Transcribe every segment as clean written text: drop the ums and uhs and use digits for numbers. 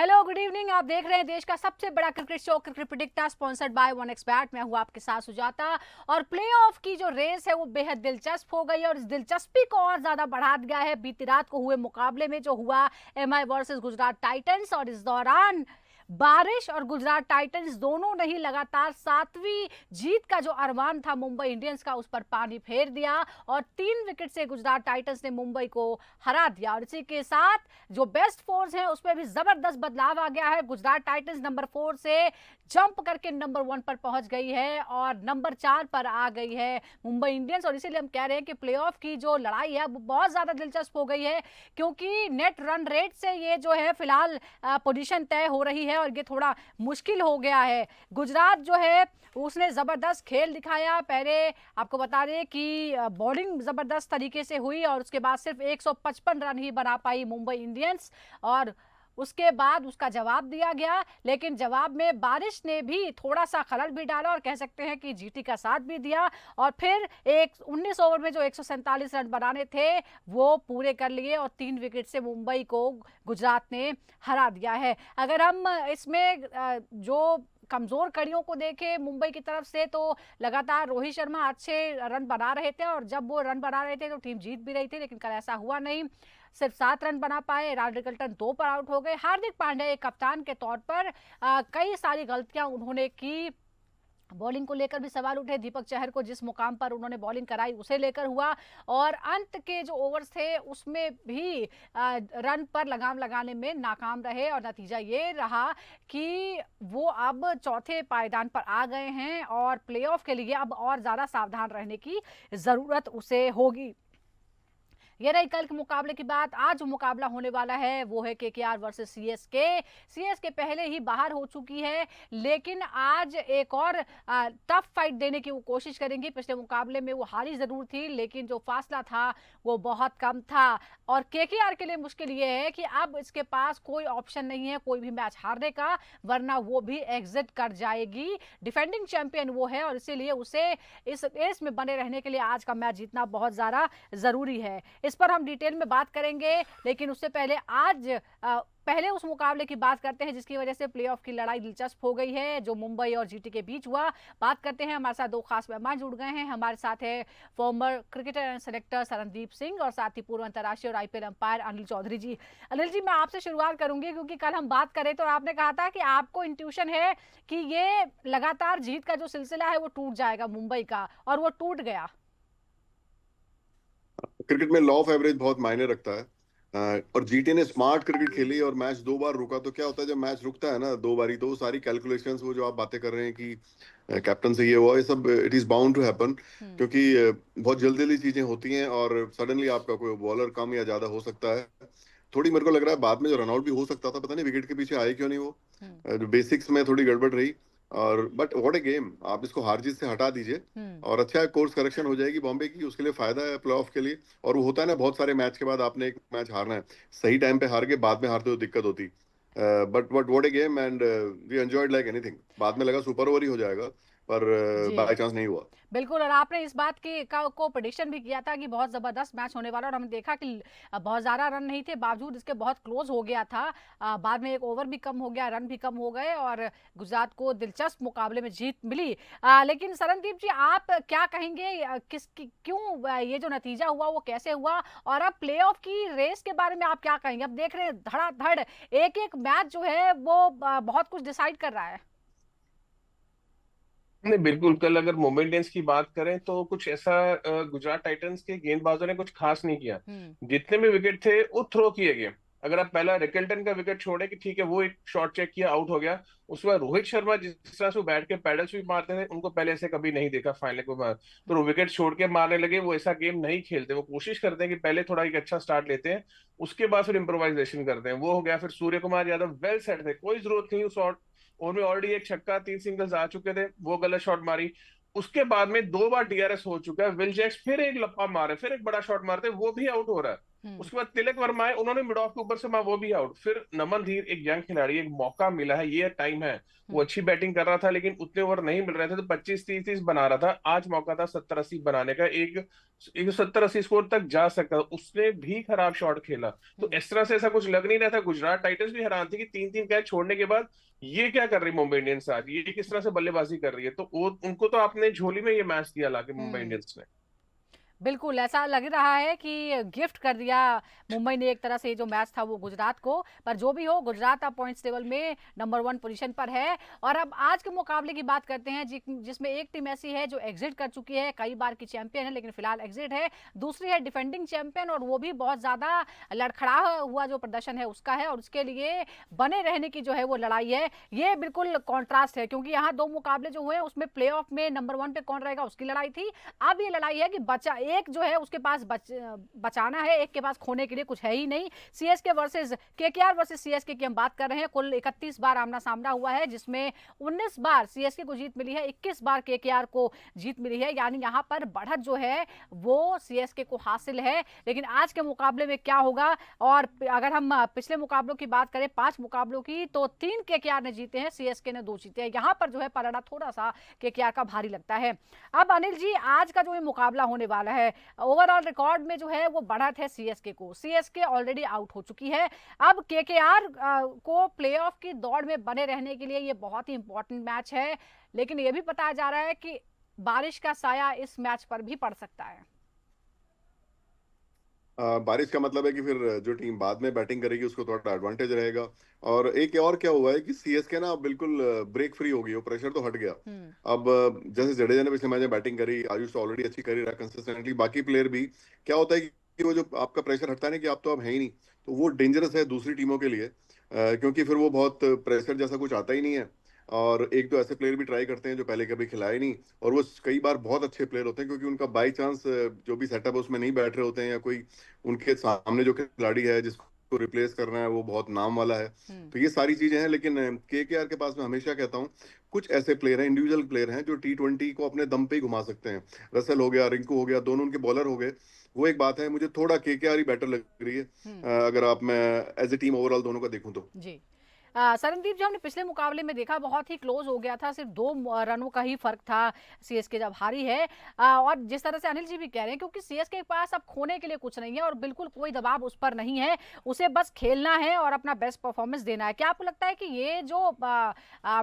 Hello, good evening. आप देख रहे हैं देश का सबसे बड़ा cricket show cricket predictor, sponsored by one x bat. मैं हूं आपके साथ सुजाता। और प्ले ऑफ की जो रेस है वो बेहद दिलचस्प हो गई है और इस दिलचस्पी को और ज्यादा बढ़ा दिया है बीती रात को हुए मुकाबले में जो हुआ एमआई वर्सेस गुजरात टाइटंस। और इस दौरान बारिश और गुजरात टाइटंस दोनों ने ही लगातार 7वीं जीत का जो अरमान था मुंबई इंडियंस का, उस पर पानी फेर दिया और 3 विकेट से गुजरात टाइटंस ने मुंबई को हरा दिया। और इसी के साथ जो बेस्ट फोर्स है उसमें भी जबरदस्त बदलाव आ गया है। गुजरात टाइटंस नंबर 4 से जंप करके नंबर 1 पर पहुंच गई है और नंबर 4 पर आ गई है मुंबई इंडियंस। और इसीलिए हम कह रहे हैं कि प्लेऑफ की जो लड़ाई है वो बहुत ज्यादा दिलचस्प हो गई है, क्योंकि नेट रन रेट से ये जो है फिलहाल पोजीशन तय हो रही है और ये थोड़ा मुश्किल हो गया है। गुजरात जो है उसने जबरदस्त खेल दिखाया। पहले आपको बता दें कि बॉलिंग जबरदस्त तरीके से हुई और उसके बाद सिर्फ 155 रन ही बना पाई मुंबई इंडियंस और उसके बाद उसका जवाब दिया गया। लेकिन जवाब में बारिश ने भी थोड़ा सा खलल भी डाला और कह सकते हैं कि जीटी का साथ भी दिया। और फिर 19 ओवर में जो 147 रन बनाने थे वो पूरे कर लिए और 3 विकेट से मुंबई को गुजरात ने हरा दिया है। अगर हम इसमें जो कमजोर कड़ियों को देखें मुंबई की तरफ से, तो लगातार रोहित शर्मा अच्छे रन बना रहे थे और जब वो रन बना रहे थे तो टीम जीत भी रही थी, लेकिन कल ऐसा हुआ नहीं। सिर्फ 7 रन बना पाए। राज रिकल्टन 2 पर आउट हो गए। हार्दिक पांड्या एक कप्तान के तौर पर कई सारी गलतियां उन्होंने की। बॉलिंग को लेकर भी सवाल उठे। दीपक चहर को जिस मुकाम पर उन्होंने बॉलिंग कराई उसे लेकर हुआ और अंत के जो ओवर्स थे उसमें भी रन पर लगाम लगाने में नाकाम रहे और नतीजा ये रहा कि वो अब चौथे पायदान पर आ गए हैं और प्लेऑफ के लिए अब और ज्यादा सावधान रहने की जरूरत उसे होगी। ये रही कल के मुकाबले की बात। आज जो मुकाबला होने वाला है वो है केकेआर वर्सेस सीएसके। सीएसके पहले ही बाहर हो चुकी है, लेकिन आज एक और टफ फाइट देने की वो कोशिश करेंगी। पिछले मुकाबले में वो हारी जरूर थी, लेकिन जो फासला था वो बहुत कम था। और केकेआर के लिए मुश्किल ये है कि अब इसके पास कोई ऑप्शन नहीं है कोई भी मैच हारने का, वरना वो भी एग्जिट कर जाएगी। डिफेंडिंग चैंपियन वो है और इसीलिए उसे इस रेस में बने रहने के लिए आज का मैच जीतना बहुत ज्यादा जरूरी है। इस पर हम डिटेल में बात करेंगे, लेकिन उससे पहले आज पहले उस मुकाबले की बात करते हैं जिसकी वजह से प्लेऑफ की लड़ाई दिलचस्प हो गई है, जो मुंबई और जीटी के बीच हुआ। बात करते हैं, हमारे साथ 2 खास मेहमान जुड़ गए हैं। हमारे साथ है farmer cricketer and selector Sarandeep Singh और साथ ही पूर्व अंतर्राष्ट्रीय और आईपीएल अंपायर अनिल चौधरी जी। अनिल जी, मैं आपसे शुरुआत करूंगी क्योंकि कल हम बात करें तो आपने कहा था कि आपको इंट्यूशन है कि ये लगातार जीत का जो सिलसिला है वो टूट जाएगा मुंबई का, और वो टूट गया। क्रिकेट में लॉ ऑफ एवरेज बहुत मायने रखता है। और जीटी ने स्मार्ट क्रिकेट खेली और मैच 2 बार रुका। तो क्या होता है जब मैच रुकता है ना 2 बारी, तो वो सारी कैलकुलेशंस, वो जो आप बातें कर रहे हैं कि कैप्टन से ये हुआ, ये सब it is bound to happen. क्योंकि बहुत जल्दी जल्दी चीजें होती हैं और सडनली आपका कोई बॉलर कम या ज्यादा हो सकता है। थोड़ी मेरे को लग रहा है बाद में जो रनआउट भी हो सकता था, पता नहीं विकेट के पीछे आए क्यों नहीं वो। जो बेसिक्स में थोड़ी गड़बड़ रही। और बट व्हाट ए गेम, आप इसको हार जीत से हटा दीजिए और अच्छा कोर्स करेक्शन हो जाएगी बॉम्बे की, उसके लिए फायदा है प्लेऑफ के लिए। और वो होता है ना, बहुत सारे मैच के बाद आपने एक मैच हारना है, सही टाइम पे हार के बाद में हारते हो दिक्कत होती। But what a game and we enjoyed like anything. बाद में लगा सुपर ओवर ही हो जाएगा, पर बाय जी चांस नहीं हुआ। बिल्कुल। और आपने इस बात की को प्रेडिक्शन भी किया था कि बहुत जबरदस्त मैच होने वाला, और हमने देखा कि बहुत ज्यादा रन नहीं थे, बावजूद इसके बहुत क्लोज हो गया था। बाद में एक ओवर भी कम हो गया, रन भी कम हो गए और गुजरात को दिलचस्प मुकाबले में जीत मिली। लेकिन सरनदीप जी, आप क्या कहेंगे, क्यों ये जो नतीजा हुआ वो कैसे हुआ, और अब प्लेऑफ की रेस के बारे में आप क्या कहेंगे? अब देख रहे हैं धड़ाधड़ एक एक मैच जो है वो बहुत कुछ डिसाइड कर रहा है। नहीं, बिल्कुल। कल अगर मुंबई इंडियंस की बात करें तो कुछ ऐसा गुजरात टाइटंस के गेंदबाजों ने कुछ खास नहीं किया। हम्म। जितने भी विकेट थे वो थ्रो किए गए। अगर आप पहला रिकल्टन का विकेट छोड़े कि ठीक है वो एक शॉट चेक किया, आउट हो गया। उसके बाद रोहित शर्मा जिस तरह से वो बैठ के पैडल्स भी मारते थे, उनको पहले ऐसे कभी नहीं देखा फाइनल के बाद। तो वो विकेट छोड़ के मारने लगे। वो ऐसा गेम नहीं खेलते, वो कोशिश करते हैं कि पहले थोड़ा एक अच्छा स्टार्ट लेते हैं, उसके बाद फिर इम्प्रोवाइजेशन करते हैं। वो हो गया। फिर सूर्य कुमार यादव वेल सेट थे, कोई जरूरत नहीं उस ओवर में ऑलरेडी एक छक्का 3 सिंगल्स आ चुके थे, वो गलत शॉट मारी। उसके बाद में 2 बार डीआरएस हो चुका है। विल जैक्स फिर एक लप्पा मारे, फिर एक बड़ा शॉट मारते, वो भी आउट हो रहा है। उसके बाद तिलक वर्मा है, उन्होंने मिड ऑफ के ऊपर से वो भी आउट। फिर नमन धीर एक यंग खिलाड़ी, एक मौका मिला है, ये टाइम है। वो अच्छी बैटिंग कर रहा था लेकिन उतने ओवर नहीं मिल रहे थे, तो 25-30 बना रहा था। आज मौका था 70-80 बनाने का, एक 70-80 स्कोर तक जा सकता था, उसने भी खराब शॉट खेला। तो इस तरह से ऐसा कुछ लग नहीं रहा था। गुजरात टाइटंस भी हैरान थी कि 3-3 कैच छोड़ने के बाद ये क्या कर रही मुंबई इंडियंस, आज ये किस तरह से बल्लेबाजी कर रही है। तो वो उनको तो आपने झोली में ये मैच दिया लाके मुंबई इंडियंस ने। बिल्कुल ऐसा लग रहा है कि गिफ्ट कर दिया मुंबई ने एक तरह से। जो मैच था वो गुजरात को, पर जो भी हो गुजरात अब पॉइंट्स टेबल में नंबर 1 पोजीशन पर है। और अब आज के मुकाबले की बात करते हैं जिसमें एक टीम ऐसी है जो एग्जिट कर चुकी है, कई बार की चैंपियन है लेकिन फिलहाल एग्जिट है। दूसरी है डिफेंडिंग चैंपियन, और वो भी बहुत ज्यादा लड़खड़ा हुआ जो प्रदर्शन है उसका है, और उसके लिए बने रहने की जो है वो लड़ाई है। ये बिल्कुल कॉन्ट्रास्ट है, क्योंकि यहाँ 2 मुकाबले जो हुए उसमें प्ले ऑफ में नंबर 1 पे कौन रहेगा उसकी लड़ाई थी। अब ये लड़ाई है कि एक जो है उसके पास बचाना है, एक के पास खोने के लिए कुछ है ही नहीं। CSK versus KKR versus CSK की हम बात कर रहे हैं। कुल 31 बार आमना सामना हुआ है, जिसमें 19 बार सीएसके को जीत मिली है, 21 बार केकेआर को जीत मिली है। यानी यहां पर बढ़त जो है वो सीएसके को हासिल है। लेकिन आज के मुकाबले में क्या होगा, और अगर हम पिछले मुकाबलों की बात करें 5 मुकाबलों की, तो 3 केकेआर ने जीते हैं, सीएसके ने 2 जीते हैं। यहां पर जो है पलड़ा थोड़ा सा केकेआर का भारी लगता है। अब अनिल जी, आज का जो ये मुकाबला होने वाला है, ओवरऑल रिकॉर्ड में जो है वो बढ़त है सीएसके को। सीएसके ऑलरेडी आउट हो चुकी है। अब केकेआर को प्लेऑफ की दौड़ में बने रहने के लिए ये बहुत ही इंपॉर्टेंट मैच है। लेकिन ये भी बताया जा रहा है कि बारिश का साया इस मैच पर भी पड़ सकता है। बारिश का मतलब है कि फिर जो टीम बाद में बैटिंग करेगी उसको थोड़ा एडवांटेज रहेगा। और एक और क्या हुआ है कि सीएसके ना बिल्कुल ब्रेक फ्री हो गई, वो प्रेशर तो हट गया। अब जैसे जडेजा ने पिछले मैच में बैटिंग करी, आयुष तो ऑलरेडी अच्छी कर ही रहा है कंसिस्टेंटली, बाकी प्लेयर भी। क्या होता है कि वो जो आपका प्रेशर हटता है ना कि आप तो अब है ही नहीं, तो वो डेंजरस है दूसरी टीमों के लिए, क्योंकि फिर वो बहुत प्रेशर जैसा कुछ आता ही नहीं है। और एक तो ऐसे प्लेयर भी ट्राई करते हैं जो पहले कभी खिलाए नहीं, और वो कई बार बहुत अच्छे प्लेयर होते हैं, क्योंकि उनका बाई चांस जो भी सेटअप है उसमें नहीं बैठ रहे होते हैं, या कोई उनके सामने जो खिलाड़ी है जिसको रिप्लेस करना है वो बहुत नाम वाला है। तो ये सारी चीजें हैं। लेकिन केकेआर के पास मैं हमेशा कहता हूँ कुछ ऐसे प्लेयर हैं, इंडिविजुअल प्लेयर हैं जो T20 को अपने दम पे ही घुमा सकते हैं। रसल हो गया, रिंकू हो गया, दोनों उनके बॉलर हो गए। वो एक बात है, मुझे थोड़ा केकेआर ही बेटर लग रही है अगर आप मैं एज ए टीम ओवरऑल दोनों का देखूं तो जी। सरनदीप, जो हमने पिछले मुकाबले में देखा बहुत ही क्लोज हो गया था, सिर्फ 2 रनों का ही फर्क था सीएसके जब हारी है। और जिस तरह से अनिल जी भी कह रहे हैं, क्योंकि सीएसके के पास अब खोने के लिए कुछ नहीं है और बिल्कुल कोई दबाव उस पर नहीं है, उसे बस खेलना है और अपना बेस्ट परफॉर्मेंस देना है। क्या आपको लगता है कि ये जो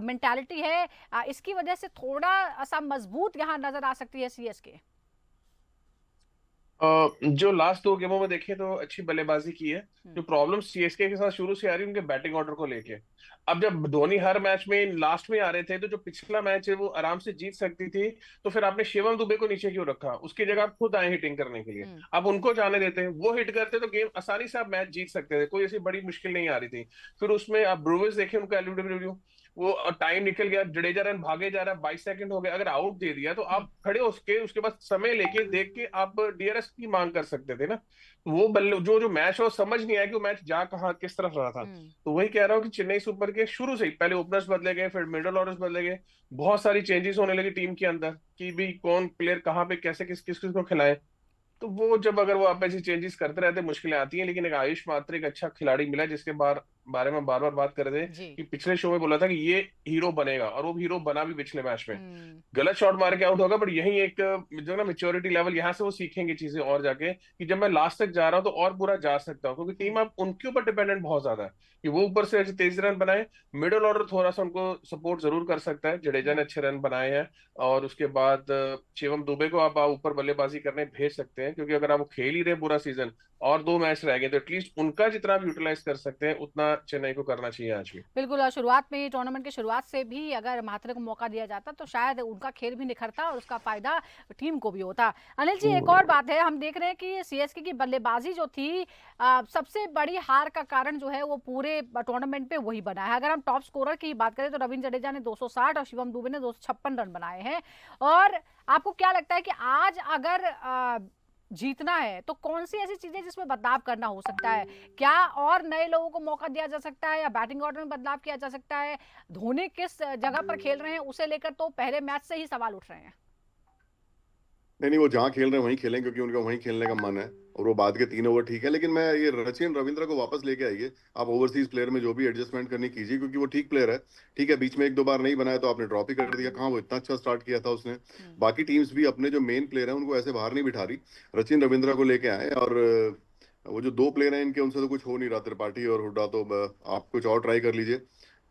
मेंटालिटी है इसकी वजह से थोड़ा सा मजबूत यहाँ नजर आ सकती है सीएसके? जो लास्ट 2 गेमों में देखे तो अच्छी बल्लेबाजी की है। जो प्रॉब्लम सीएसके के साथ शुरू से आ रही है उनके बैटिंग ऑर्डर को लेके। अब जब धोनी हर मैच में लास्ट में आ रहे थे, तो जो पिछला मैच है वो आराम से जीत सकती थी, तो फिर आपने शिवम दुबे को नीचे क्यों रखा? उसकी जगह आप खुद आए हिटिंग करने के लिए, आप उनको जाने देते हैं, वो हिट करते तो गेम आसानी से आप मैच जीत सकते थे, कोई ऐसी बड़ी मुश्किल नहीं आ रही थी। फिर उसमें आप ब्रूवेस देखे, उनका एलबीडब्ल्यू, वो टाइम निकल गया, जडेजा रन भागे जा रहा है, 22 सेकंड हो गए, अगर आउट दे दिया तो आप खड़े उसके बाद समय लेके देख के आप डीआरएस की मांग कर सकते थे ना। वो बल्ले जो मैच है वो समझ नहीं आया कि वो मैच जा कहाँ किस तरफ रहा था। तो वही कह रहा हूँ कि चेन्नई सुपर के शुरू से ही पहले ओपनर्स बदले गए, फिर मिडल ऑर्डर्स बदले गए, बहुत सारी चेंजेस होने लगी टीम के अंदर कि भी कौन प्लेयर कहाँ पे कैसे किस को खिलाए। तो वो जब अगर वो आप ऐसी चेंजेस करते रहते मुश्किलें आती हैं। लेकिन एक आयुष मात्र एक अच्छा खिलाड़ी मिला जिसके बारे में बार बार बात कर रहे थे कि पिछले शो में बोला था कि ये हीरो बनेगा, और वो हीरो बना भी पिछले मैच में। गलत शॉट मार के आउट होगा, बट यही एक जो ना मेच्योरिटी लेवल, यहाँ से वो सीखेंगे चीजें और जाके कि जब मैं लास्ट तक जा रहा हूँ तो और पूरा जा सकता हूँ, क्योंकि टीम अब उनके ऊपर डिपेंडेंट बहुत ज्यादा है कि वो ऊपर से ऐसे तेज रन बनाए। मिडल ऑर्डर थोड़ा सा उनको सपोर्ट जरूर कर सकता है, जडेजा ने अच्छे रन बनाए हैं, और उसके बाद शिवम दुबे को आप ऊपर बल्लेबाजी करने भेज सकते हैं, क्योंकि अगर आप खेल ही रहे पूरा सीजन और 2 मैच रह गए, तो एटलीस्ट उनका जितना आप यूटिलाइज कर सकते हैं उतना चेन्नई को करना चाहिए आज भी। बिल्कुल, शुरुआत में टूर्नामेंट की शुरुआत से भी अगर महात्रे को मौका दिया जाता तो शायद उनका खेल भी निखरता और उसका फायदा टीम को भी होता। अनिल जी, एक और बात है, हम देख रहे हैं कि सीएसके की बल्लेबाजी जो थी, सबसे बड़ी हार का कारण जो है वो पूरे टूर्नामेंट पे वही बना है। अगर हम टॉप स्कोरर की बात करें तो रविंद्र जडेजा ने 260 और शिवम दुबे ने 256 रन बनाए हैं। और आपको क्या लगता है कि आज अगर जीतना है तो कौन सी ऐसी चीजें जिसमें बदलाव करना हो सकता है? क्या और नए लोगों को मौका दिया जा सकता है, या बैटिंग ऑर्डर में बदलाव किया जा सकता है? धोनी किस जगह पर खेल रहे हैं उसे लेकर तो पहले मैच से ही सवाल उठ रहे हैं। नहीं वो जहाँ खेल रहे हैं वहीं खेलें, क्योंकि उनका वहीं खेलने का मन है। और वो बाद के 3 ओवर ठीक है, लेकिन मैं ये सचिन रविंद्र को वापस लेके आइए। आप ओवरसीज प्लेयर में जो भी एडजस्टमेंट करनी कीजिए, क्योंकि वो ठीक प्लेयर है। ठीक है, बीच में 1-2 बार नहीं बनाया तो आपने ड्रॉप ही कर दिया। कहाँ वो इतना अच्छा स्टार्ट किया था उसने। बाकी टीम्स भी अपने जो मेन प्लेयर हैं उनको ऐसे बाहर नहीं बिठा रही। सचिन रविंद्र को लेके आए, और वो जो 2 प्लेयर हैं इनके, उनसे तो कुछ हो नहीं रहा, त्रिपाठी और हुड्डा। तो आप कुछ और ट्राई कर लीजिए,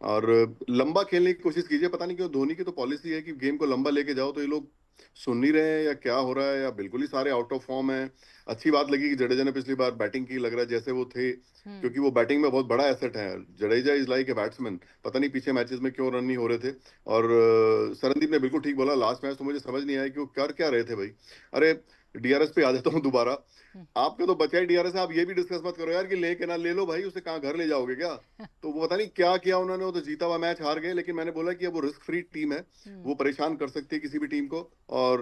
और लंबा खेलने की कोशिश कीजिए। पता नहीं क्यों धोनी की तो पॉलिसी है कि गेम को लंबा लेके जाओ, तो ये लोग सुन नहीं रहे हैं या क्या हो रहा है, या बिल्कुल ही सारे आउट ऑफ फॉर्म है। अच्छी बात लगी कि जडेजा ने पिछली बार बैटिंग की, लग रहा है जैसे वो थे, क्योंकि वो बैटिंग में बहुत बड़ा एसेट है। Jadeja is like a batsman. पता नहीं पीछे मैचेस में क्यों रन नहीं हो रहे थे। और सरनदीप ने बिल्कुल ठीक बोला, लास्ट मैच तो मुझे समझ नहीं आया कि वो कर क्या रहे थे भाई। अरे डीआरएस पे आ जाता हूँ दोबारा। आपके तो बचा ही डीआरएस है, आप ये भी डिस्कस मत करो यार कि ले के ना ले लो भाई, उसे कहाँ घर ले जाओगे क्या। तो वो पता नहीं क्या किया उन्होंने, वो तो जीता हुआ मैच हार गए। लेकिन मैंने बोला कि अब वो रिस्क फ्री टीम है, वो परेशान कर सकती है किसी भी टीम को। और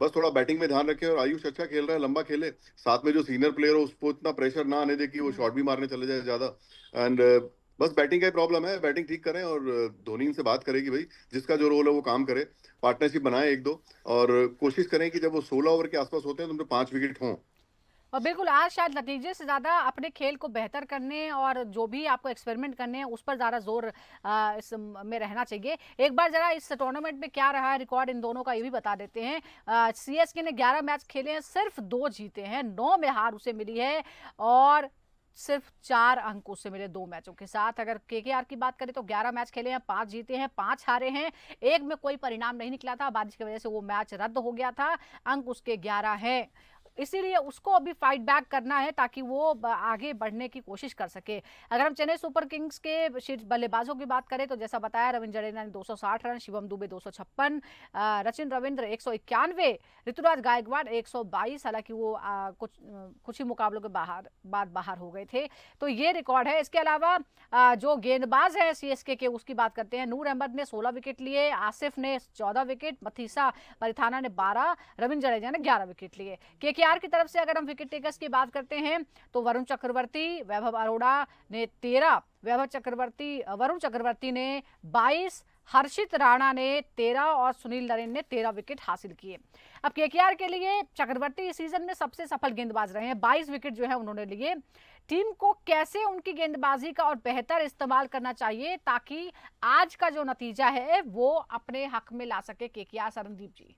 बस थोड़ा बैटिंग में ध्यान रखें, और आयुष अच्छा खेल रहा है, लंबा खेले। साथ में जो सीनियर प्लेयर हो उसको इतना प्रेशर ना आने दे कि वो शॉट भी मारने चले जाए ज्यादा। एंड बस बैटिंग का ही प्रॉब्लम है, बैटिंग ठीक करें। और धोनी से बात करेगी भाई, जिसका जो रोल है वो काम करे, पार्टनरशिप बनाए 1-2। और कोशिश करें कि जब वो 16 ओवर के आसपास होते हैं तो उनके 5 विकेट हों। और बिल्कुल आज शायद नतीजे से ज़्यादा अपने खेल को बेहतर करने और जो भी आपको एक्सपेरिमेंट करने हैं उस पर ज़्यादा जोर इस में रहना चाहिए। एक बार ज़रा इस टूर्नामेंट में क्या रहा है रिकॉर्ड इन दोनों का, ये भी बता देते हैं। सीएसके ने 11 मैच खेले हैं, सिर्फ 2 जीते हैं, 9 में हार उसे मिली है, और सिर्फ 4 अंक उससे मिले 2 मैचों के साथ। अगर केकेआर की बात करें तो 11 मैच खेले हैं, 5 जीते हैं, 5 हारे हैं, एक में कोई परिणाम नहीं निकला था, बारिश की वजह से वो मैच रद्द हो गया था। अंक उसके 11 हैं, इसीलिए उसको अभी फाइट बैक करना है ताकि वो आगे बढ़ने की कोशिश कर सके। अगर हम चेन्नई सुपर किंग्स के शीर्ष बल्लेबाजों की बात करें तो जैसा बताया, रविंद्र जडेजा ने 260 रन, शिवम दुबे 256, सचिन रविंद्र 191, ऋतुराज गायकवाड़ 122। हालांकि वो कुछ ही मुकाबलों के बाद बाहर हो गए थे, तो ये रिकॉर्ड है। इसके अलावा जो गेंदबाज है सीएसके के उसकी बात करते हैं। नूर अहमद ने 16 विकेट लिए, आसिफ ने 14 विकेट, मथीसा परिथाना ने 12, रविंद्र जडेजा ने 11 विकेट लिए। केकेआर की तरफ से अगर हम विकेट टेकर्स की बात करते हैं तो वरुण चक्रवर्ती, वैभव अरोड़ा ने 13, वरुण चक्रवर्ती ने 22, हर्षित राणा ने 13 और सुनील नरेन ने 13 विकेट हासिल किए। अब केकेआर के लिए चक्रवर्ती इस सीजन में सबसे सफल गेंदबाज रहे हैं, 22 विकेट जो है उन्होंने लिए। टीम को कैसे उनकी गेंदबाजी का और बेहतर इस्तेमाल करना चाहिए ताकि आज का जो नतीजा है वो अपने हक में ला सके केकेआर, सरनदीप जी?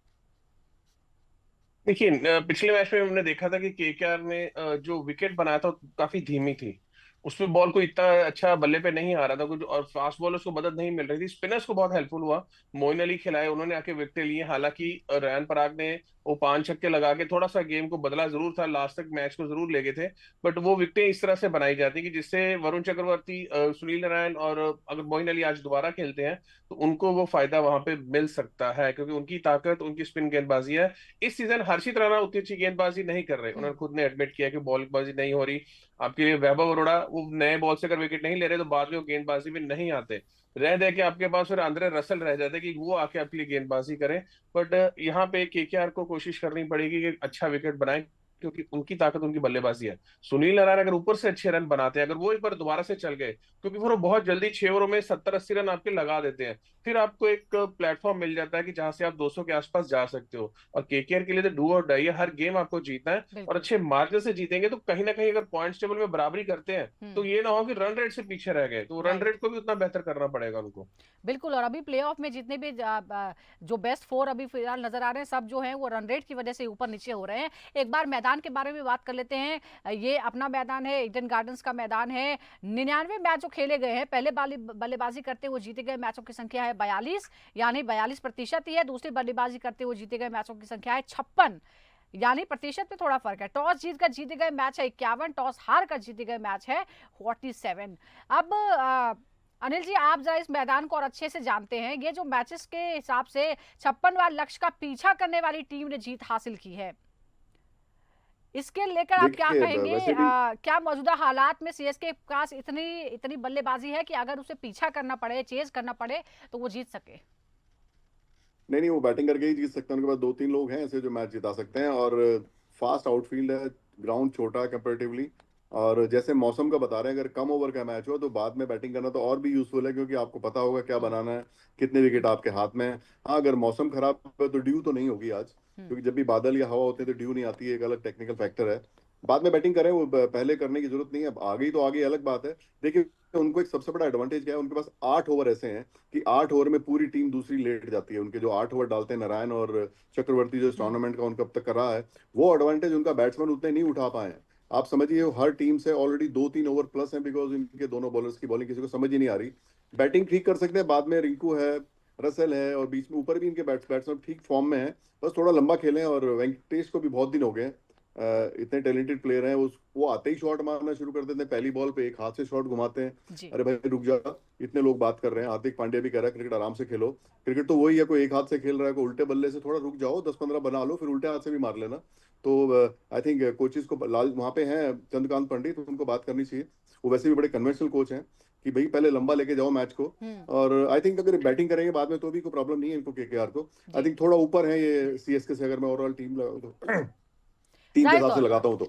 देखिए, पिछले मैच में हमने देखा था कि केकेआर ने जो विकेट बनाया था वो काफी धीमी थी। उसमें बॉल को इतना अच्छा बल्ले पे नहीं आ रहा था कुछ, और फास्ट बॉलर्स को मदद नहीं मिल रही थी। स्पिनर्स को बहुत हेल्पफुल हुआ, मोइन अली खिलाए, उन्होंने आके विकेट लिए। हालांकि रयान पराग ने वो 5 छक्के लगा के थोड़ा सा गेम को बदला जरूर था, लास्ट तक मैच को जरूर ले गए थे। बट वो विकेटें इस तरह से बनाई जाती कि जिससे वरुण चक्रवर्ती, सुनील नारायण, और अगर मोइन अली आज दोबारा खेलते हैं तो उनको वो फायदा वहां पे मिल सकता है, क्योंकि उनकी ताकत उनकी स्पिन गेंदबाजी है। इस सीजन हर्षित राणा उतनी अच्छी गेंदबाजी नहीं कर रहे, उन्होंने खुद ने एडमिट किया कि बॉलबाजी नहीं हो रही। आपके वैभव अरोड़ा वो नए बॉल से अगर विकेट नहीं ले रहे तो बाद में वो गेंदबाजी में नहीं आते, रह दे के आपके पास फिर आंद्रे रसल रह जाते कि वो आके आपके लिए गेंदबाजी करें। बट यहाँ पे केकेआर को कोशिश करनी पड़ेगी कि अच्छा विकेट बनाए, क्योंकि उनकी ताकत उनकी बल्लेबाजी है। सुनील नारायण अगर ऊपर से अच्छे रन बनाते हैं, अगर वो एक बार दोबारा से चल गए, क्योंकि फिर वो बहुत जल्दी 6 ओवरों में 70-80 रन आपके लगा देते हैं, फिर आपको एक प्लेटफॉर्म मिल जाता है कि जहां से आप 200 के आसपास जा सकते हो। और केकेआर के लिए तो डू और डाई है, हर गेम आपको जीतना है, और अच्छे मार्जिन से जीतेंगे तो कहीं ना कहीं अगर पॉइंट्स टेबल में बराबरी करते हैं तो ये ना हो कि रन रेट से पीछे रह गए, तो रन रेट को भी उतना बेहतर करना पड़ेगा उनको। बिल्कुल, और अभी प्लेऑफ में जितने भी जो बेस्ट 4 अभी फिलहाल नजर आ रहे हैं, सब जो हैं वो रन रेट की वजह से ऊपर नीचे हो रहे हैं। एक बार मैदान के बारे में बात कर लेते हैं। ये अपना मैदान है, ईडन गार्डन्स का मैदान है। 99 मैच जो खेले गए हैं, पहले बल्लेबाजी करते हुए जीते गए मैचों की संख्या है 42, यानी 42% ही है। दूसरी बल्लेबाजी करते हुए जीते गए मैचों की संख्या है 56, यानी प्रतिशत में थोड़ा फर्क है। टॉस जीत कर जीते गए मैच है 51, टॉस हार कर जीते गए मैच है 47। अब अनिल जी, आप जरा इस मैदान को और अच्छे से जानते हैं, ये जो मैचेस के हिसाब से 56 बार लक्ष्य का पीछा करने वाली टीम ने जीत हासिल की है, इसके लेकर आप क्या देखिए कहेंगे? वैसे भी क्या मौजूदा हालात में सीएसके के पास इतनी इतनी बल्लेबाजी है कि अगर उसे पीछा करना पड़े, चेज करना पड़े तो वो जीत सके? नहीं नहीं, वो बैटिंग करके ही जीत सकते हैं। उनके पास 2-3 लोग हैं ऐसे जो मैच जिता सकते हैं। और फास्ट आउटफील्ड है, ग्राउंड छोटा है कंपेरेटिवली, और जैसे मौसम का बता रहे हैं, अगर कम ओवर का मैच हो तो बाद में बैटिंग करना तो और भी यूजफुल है, क्योंकि आपको पता होगा क्या हम्म, बनाना है, कितने विकेट आपके हाथ में है। हाँ, अगर मौसम खराब है तो ड्यू तो नहीं होगी आज, हम्म, क्योंकि जब भी बादल या हवा होते हैं तो ड्यू नहीं आती है, एक अलग टेक्निकल फैक्टर है। बाद में बैटिंग करें वो पहले करने की जरूरत नहीं है, आ गई तो आ गई, अलग बात है। देखिए, उनको एक सबसे बड़ा एडवांटेज क्या है, उनके पास 8 ओवर ऐसे हैं कि 8 ओवर में पूरी टीम दूसरी लेट जाती है। उनके जो 8 ओवर डालते हैं नारायण और चक्रवर्ती, जो इस हम्म, टूर्नामेंट का उनका अब तक कर रहा है, वो एडवांटेज उनका बैट्समैन उतने नहीं उठा पाए हैं। आप समझिए हर टीम से ऑलरेडी 2-3 ओवर प्लस है, बिकॉज इनके दोनों बॉलर्स की बॉलिंग किसी को समझ ही नहीं आ रही। बैटिंग ठीक कर सकते हैं, बाद में रिंकू है, रसेल है, और बीच में ऊपर भी इनके बैट्समैन ठीक फॉर्म में है। बस थोड़ा लंबा खेलें, और वेंकटेश को भी बहुत दिन हो गए इतने टैलेंटेड प्लेयर हैं, वो आते ही शॉट मारना शुरू कर देते हैं, पहली बॉल पे एक हाथ से शॉट घुमाते हैं। जी, अरे भाई रुक जा, इतने लोग बात कर रहे हैं, हार्दिक पांड्या भी कह रहा है क्रिकेट आराम से खेलो। क्रिकेट तो वही है, कोई एक हाथ से खेल रहा है, कोई उल्टे बल्ले से, थोड़ा रुक जाओ, 10-15 बना लो, फिर उल्टे हाथ से भी मार लेना। तो आई थिंक कोचेस को लाल वहां पे हैं चंद्रकांत पंडित, उनको बात करनी चाहिए। वो वैसे भी बड़े कन्वेंशनल कोच हैं, कि भाई पहले लंबा लेके जाओ मैच को। हम्म, और आई थिंक अगर बैटिंग करेंगे बाद में तो भी कोई प्रॉब्लम नहीं है इनको, केकेआर को। आई जी, थिंक थोड़ा ऊपर है ये सीएसके से, अगर मैं ओवरऑल टीम लगाऊं तो टीम के जाहिर हिसाब से तौर पर। लगाता हूँ तो।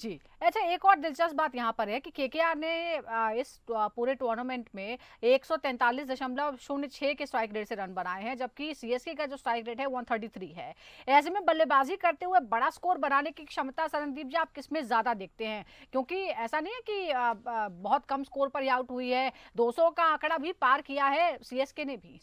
जी। अच्छा, एक और दिलचस्प बात यहाँ पर है कि केकेआर ने इस पूरे टूर्नामेंट में 143.06 के स्ट्राइक रेट से रन बनाए हैं, जबकि सीएसके का जो स्ट्राइक रेट है 133 है। ऐसे में बल्लेबाजी करते हुए बड़ा स्कोर बनाने की क्षमता सरनदीप जी आप किसमें ज्यादा देखते हैं? क्योंकि ऐसा नहीं है कि बहुत कम स्कोर पर ही आउट हुई है, 200 का आंकड़ा भी पार किया है सीएसके ने भी।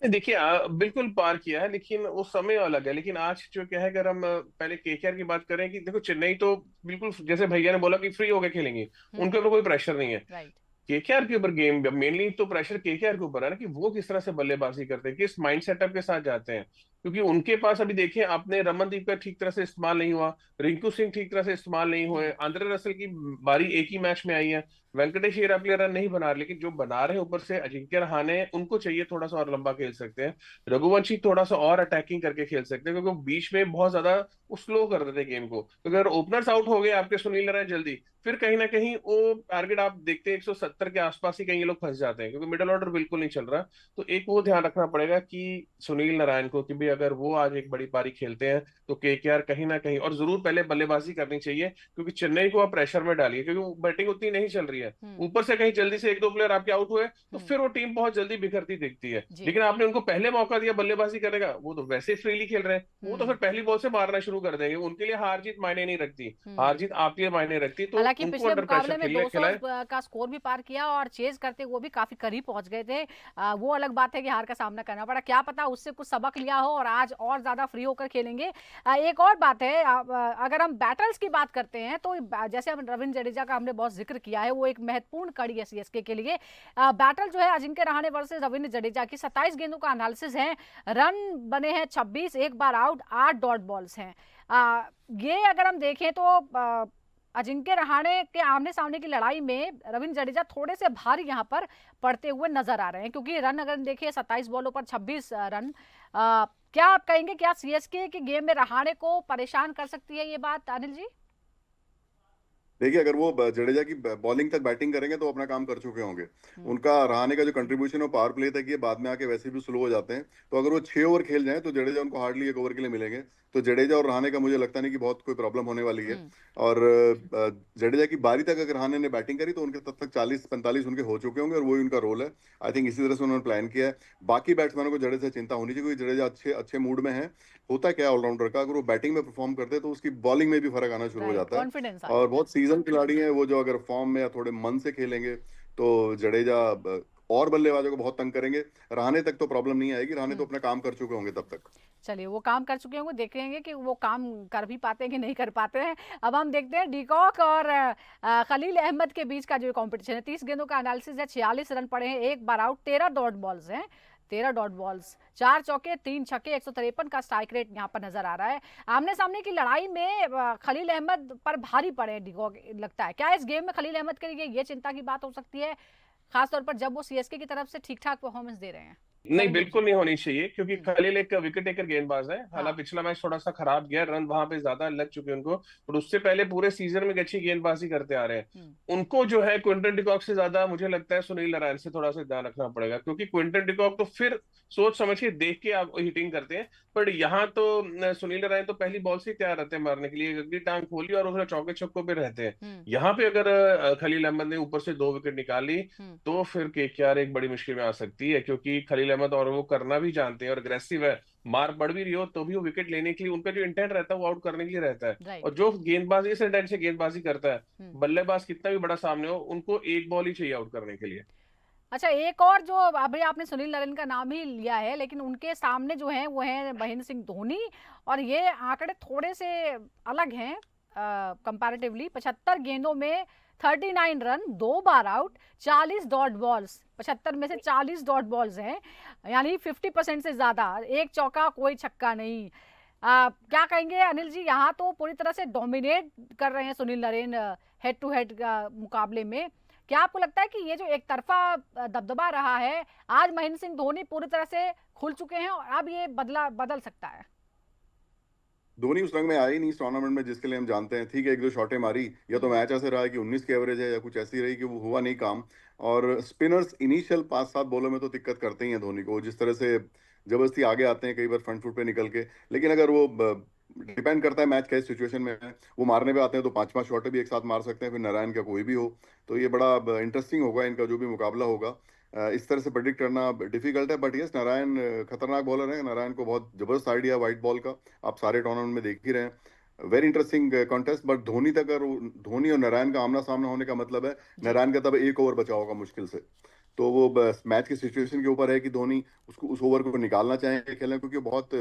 नहीं, देखिए बिल्कुल पार किया है, लेकिन वो समय अलग है। लेकिन आज जो क्या है, अगर हम पहले केकेआर की बात करें, कि देखो चेन्नई तो बिल्कुल जैसे भैया ने बोला कि फ्री होके खेलेंगे, हम्म, उनके ऊपर कोई प्रेशर नहीं है। राइट। केकेआर के ऊपर गेम मेनली तो प्रेशर केकेआर के ऊपर है ना, कि वो किस तरह से बल्लेबाजी करते हैं, किस माइंड सेटअप के साथ जाते हैं। क्योंकि उनके पास अभी देखिए, आपने रमनदीप का ठीक तरह से इस्तेमाल नहीं हुआ, रिंकू सिंह ठीक तरह से इस्तेमाल नहीं हुए, हम्म, आंद्रे रसल की बारी एक ही मैच में आई है, वेंकटेश अय्यर अपने रन नहीं बना रहे, लेकिन जो बना रहे हैं ऊपर से अजिंक्य रहाणे, उनको चाहिए थोड़ा सा और लंबा खेल सकते हैं। रघुवंशी थोड़ा सा और अटैकिंग करके खेल सकते हैं, क्योंकि वो बीच में बहुत ज्यादा वो स्लो कर देते गेम को। तो अगर ओपनर्स आउट हो गए आपके सुनील नारायण जल्दी, फिर कहीं ना कहीं वो टारगेट आप देखते हैं 170 के आसपास ही कहीं ये लोग फंस जाते हैं, क्योंकि मिडिल ऑर्डर बिल्कुल नहीं चल रहा। तो एक वो ध्यान रखना पड़ेगा कि सुनील नारायण को, कि भाई अगर वो आज एक बड़ी पारी खेलते हैं तो केकेआर कहीं ना कहीं, और जरूर पहले बल्लेबाजी करनी चाहिए, क्योंकि चेन्नई को आप प्रेशर में डालिए, क्योंकि वो बैटिंग उतनी नहीं चल रही है। हम्म, ऊपर से कहीं जल्दी से एक दो प्लेयर आपके आउट हुए, तो हम्म, फिर वो टीम बहुत जल्दी बिखरती दिखती है। जी, लेकिन आपने उनको पहले मौका दिया बल्लेबाजी करने का, वो तो वैसे फ्रीली खेल रहे हैं, वो तो फिर हम्म, पहली बॉल से मारना शुरू कर देंगे। उनके लिए हार जीत मायने नहीं रखती, हार हम्म। जीत आपके लिए मायने रखती, तो हालांकि उनको पिछले अंडर प्रेशर मुकाबले में खेलने 200 खिलाए। का स्कोर भी पार किया और चेज करते वो भी काफी करीब पहुंच गए थे। वो अलग बात है कि हार का सामना करना पड़ा, क्या पता उससे कुछ सबक लिया हो और आज और ज्यादा फ्री होकर खेलेंगे। एक और बात है, अगर हम बैटल्स की बात करते हैं तो जैसे हम रविंद्र जडेजा का हमने बहुत जिक्र किया है, वो एक महत्वपूर्ण कड़ी है सीएसके के लिए। बैटल जो है अजिंक्य रहाणे वर्सेस रविंद्र जडेजा की, 27 गेंदों का एनालिसिस है, रन बने हैं 26, एक बार आउट, 8 डॉट बॉल्स हैं। ये अगर हम देखें तो अजिंक्य रहाणे के आमने सामने की लड़ाई में रविंद्र जडेजा थोड़े से भारी यहां पर पड़ते हुए नजर आ रहे हैं, क्योंकि रन अगर देखिए 27 बॉलों पर 26 रन। क्या आप कहेंगे, क्या सीएसके के गेम में रहाणे को परेशान कर सकती है ये बात, अनिल जी? देखिए, अगर वो जडेजा की बॉलिंग तक बैटिंग करेंगे तो अपना काम कर चुके होंगे। हम्म, उनका रहाणे का जो कंट्रीब्यूशन है पावर प्ले तक ही है, बाद में आके वैसे भी स्लो हो जाते हैं। तो अगर वो 6 ओवर खेल जाएं तो जडेजा उनको हार्डली 1 ओवर के लिए मिलेंगे। तो जडेजा और रहाणे का मुझे लगता नहीं कि बहुत कोई प्रॉब्लम होने वाली है। हम्म, और जडेजा की बारी तक अगर रहाणे ने बैटिंग करी तो उनके तब तक 40-45 उनके हो चुके होंगे, और वही उनका रोल है। आई थिंक इसी तरह से उन्होंने प्लान किया है। बाकी बैट्समैनों को जडेजा से चिंता होनी चाहिए, क्योंकि जडेजा अच्छे अच्छे मूड में है। होता क्या ऑलराउंडर का, अगर वो बैटिंग में परफॉर्म करते हैं तो उसकी बॉलिंग में भी फर्क आना शुरू हो राइट, जाता है। कॉन्फिडेंस आ और जाता है। बहुत सीजन खिलाड़ी हैं वो, जो अगर फॉर्म में या थोड़े मन से खेलेंगे तो जडेजा और बल्लेबाजों को बहुत तंग करेंगे। रहाणे तक तो प्रॉब्लम नहीं आएगी, रहाणे तो हम्म, अपना काम कर चुके होंगे तब तक। चलिए, वो काम कर चुके होंगे, देखेंगे कि वो काम कर भी पाते हैं कि नहीं कर पाते हैं। अब हम देखते हैं डीकॉक और खलील अहमद के बीच का जो कंपटीशन है। 30 गेंदों का एनालिसिस है, 46 रन पड़े हैं, एक बार आउट, 13 डॉट बॉल्स हैं, 13 डॉट बॉल्स, 4 चौके 3 छक्के, 153 का स्ट्राइक रेट यहाँ पर नजर आ रहा है। आमने सामने की लड़ाई में खलील अहमद पर भारी पड़े हैं डीकॉक, लगता है क्या इस गेम में खलील अहमद के लिए ये चिंता की बात हो सकती है, खासतौर पर जब वो सीएसके की तरफ से ठीक ठाक परफॉर्मेंस दे रहे हैं? नहीं, सरनदीप जी। बिल्कुल नहीं होनी चाहिए, क्योंकि हम्म, खलील एक विकेट टेकर गेंदबाज है। हालांकि हाँ। पिछला मैच थोड़ा सा खराब गया, रन वहां पे ज्यादा लग चुके हैं उनको, और उससे पहले पूरे सीजन में एक अच्छी गेंदबाजी करते आ रहे हैं। हम्म, उनको जो है क्विंटन डिकॉक से ज्यादा मुझे लगता है सुनील नारायण से थोड़ा सा ध्यान रखना पड़ेगा, क्योंकि क्विंटन डिकॉक तो फिर सोच समझ के देख के आप हिटिंग करते हैं, पर यहाँ तो सुनील नारायण तो पहली बॉल से ही तैयार रहते हैं मारने के लिए, अगली टांग खोली और उसमें चौके छक्कों पे रहते हैं। हम्म, यहाँ पे अगर खलील अहमद ने ऊपर से 2 विकेट निकाली, हम्म, तो फिर केकेआर एक बड़ी मुश्किल में आ सकती है, क्योंकि खलील अहमद और वो करना भी जानते हैं और अग्रेसिव है। मार पड़ भी रही हो तो भी वो विकेट लेने के लिए, उनका जो इंटेंट रहता है वो आउट करने के लिए रहता है। राइट। और जो गेंदबाज इस इंटेंट से गेंदबाजी करता है, हम्म। बल्लेबाज कितना भी बड़ा सामने हो, उनको एक बॉल ही चाहिए आउट करने के लिए। अच्छा, एक और जो अभी आपने सुनील नारायण का नाम ही लिया है, लेकिन उनके सामने जो है वो है महेंद्र सिंह धोनी, और ये आंकड़े थोड़े से अलग हैं कंपैरेटिवली। 75 गेंदों में 39 रन, 2 बार आउट, 40 डॉट बॉल्स, 75 में से 40 डॉट बॉल्स हैं, यानी 50% से ज्यादा, एक चौका कोई छक्का नहीं। क्या कहेंगे अनिल जी, यहाँ तो पूरी तरह से डोमिनेट कर रहे हैं Sunil Narayan head to head मुकाबले में। क्या आपको लगता है कि ये जो एक तरफा दबदबा रहा है, आज महेंद्र सिंह धोनी पूरी तरह से खुल चुके हैं और अब ये बदल सकता है? धोनी उस रंग में आया ही नहीं इस टूर्नामेंट में जिसके लिए हम जानते हैं। ठीक है, एक दो शॉटें मारी, या तो हम्म, मैच ऐसे रहा है कि 19 की एवरेज है, या कुछ ऐसी रही कि वो हुआ नहीं काम। और स्पिनर्स इनिशियल 5-7 बॉलों में तो दिक्कत करते ही हैं धोनी को, जिस तरह से जबरदस्ती आगे आते हैं कई बार फ्रंट फुट पे निकल के। लेकिन अगर वो डिपेंड करता है मैच कैसी सिचुएशन में है, वो मारने पे आते हैं तो 5-5 शॉटें भी एक साथ मार सकते हैं, फिर नारायण का कोई भी हो। तो ये बड़ा इंटरेस्टिंग होगा इनका जो भी मुकाबला होगा। इस तरह से प्रेडिक्ट करना डिफिकल्ट है, बट यस नारायण खतरनाक बॉलर है। नारायण को बहुत जबरदस्त आइडिया वाइट बॉल का, आप सारे टूर्नामेंट में देख ही रहे हैं। Very interesting contest. But Dhoni तक अगर धोनी और नारायण का आमना सामना होने का मतलब है जी। नारायण का तब एक ओवर बचा होगा मुश्किल से। तो वो बस मैच की सिचुएशन के ऊपर है कि धोनी उसको उस ओवर को निकालना चाहेंगे खेलना, क्योंकि बहुत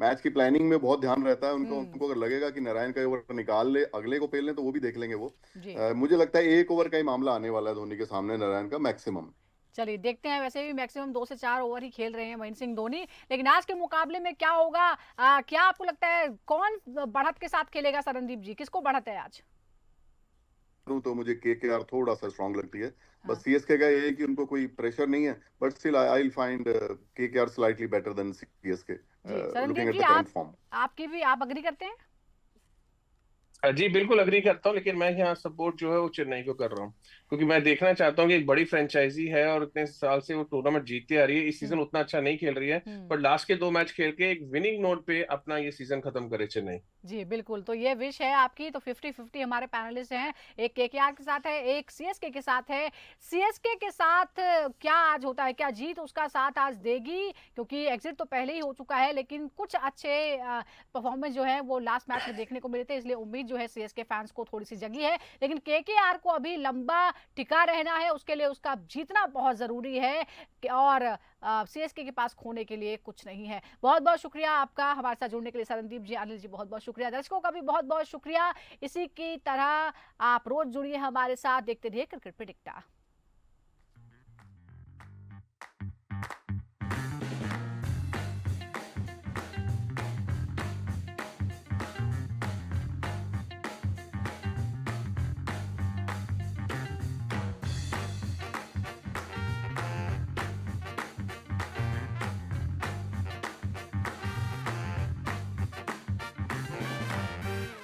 मैच की प्लानिंग में बहुत ध्यान रहता है उनको। हम्म। उनको अगर लगेगा कि नारायण का ओवर निकाल ले, अगले को पेल लें, तो वो भी देख लेंगे वो। जी। मुझे लगता है एक ओवर का ही मामला आने वाला है धोनी के सामने, नारायण का मैक्सिमम। चलिए देखते हैं, वैसे भी मैक्सिमम 2 से 4 ओवर ही खेल रहे हैं महेंद्र सिंह धोनी, लेकिन आज के मुकाबले में क्या होगा? क्या आपको लगता है कौन बढ़त के साथ खेलेगा? सरनदीप जी, किसको बढ़त है आज? तो मुझे केकेआर थोड़ा सा स्ट्रांग लगती है। हाँ। बस सीएसके का ये है कि उनको कोई प्रेशर नहीं है, but still I will find KKR slightly better than CSK, जी लुकिंग सरनदीप एट जी, द आप करंट फॉर्म। आपकी भी आप अग्री करते हैं? जी बिल्कुल अग्री करता हूँ, लेकिन मैं यहाँ सपोर्ट जो है वो चेन्नई को कर रहा हूँ, क्योंकि मैं देखना चाहता हूँ कि एक बड़ी फ्रेंचाइजी है और इतने साल से वो टूर्नामेंट जीतती आ रही है। इस सीजन हम्म, उतना अच्छा नहीं खेल रही है, हम्म। पर लास्ट के 2 मैच खेल के एक विनिंग नोट पे अपना ये सीजन खत्म करे चेन्नई। जी बिल्कुल, तो ये विश है आपकी। तो 50-50 हमारे पैनलिस्ट हैं, एक केकेआर के साथ है, एक सीएसके के साथ है। सीएसके के साथ क्या आज होता है, क्या जीत उसका साथ आज देगी? क्योंकि एग्जिट तो पहले ही हो चुका है, लेकिन कुछ अच्छे परफॉर्मेंस जो है वो लास्ट मैच में देखने को मिले थे, इसलिए उम्मीद जो है सीएसके फैंस को थोड़ी सी जगी है। लेकिन केकेआर को अभी लंबा टिका रहना है, उसके लिए उसका जीतना बहुत जरूरी है, और सीएसके के पास खोने के लिए कुछ नहीं है। बहुत बहुत शुक्रिया आपका हमारे साथ जुड़ने के लिए सरनदीप जी, अनिल जी, बहुत बहुत शुक्रिया। दर्शकों का भी बहुत बहुत शुक्रिया। इसी की तरह आप रोज जुड़िए हमारे साथ, देखते रहिए क्रिकेट प्रेडिक्टर।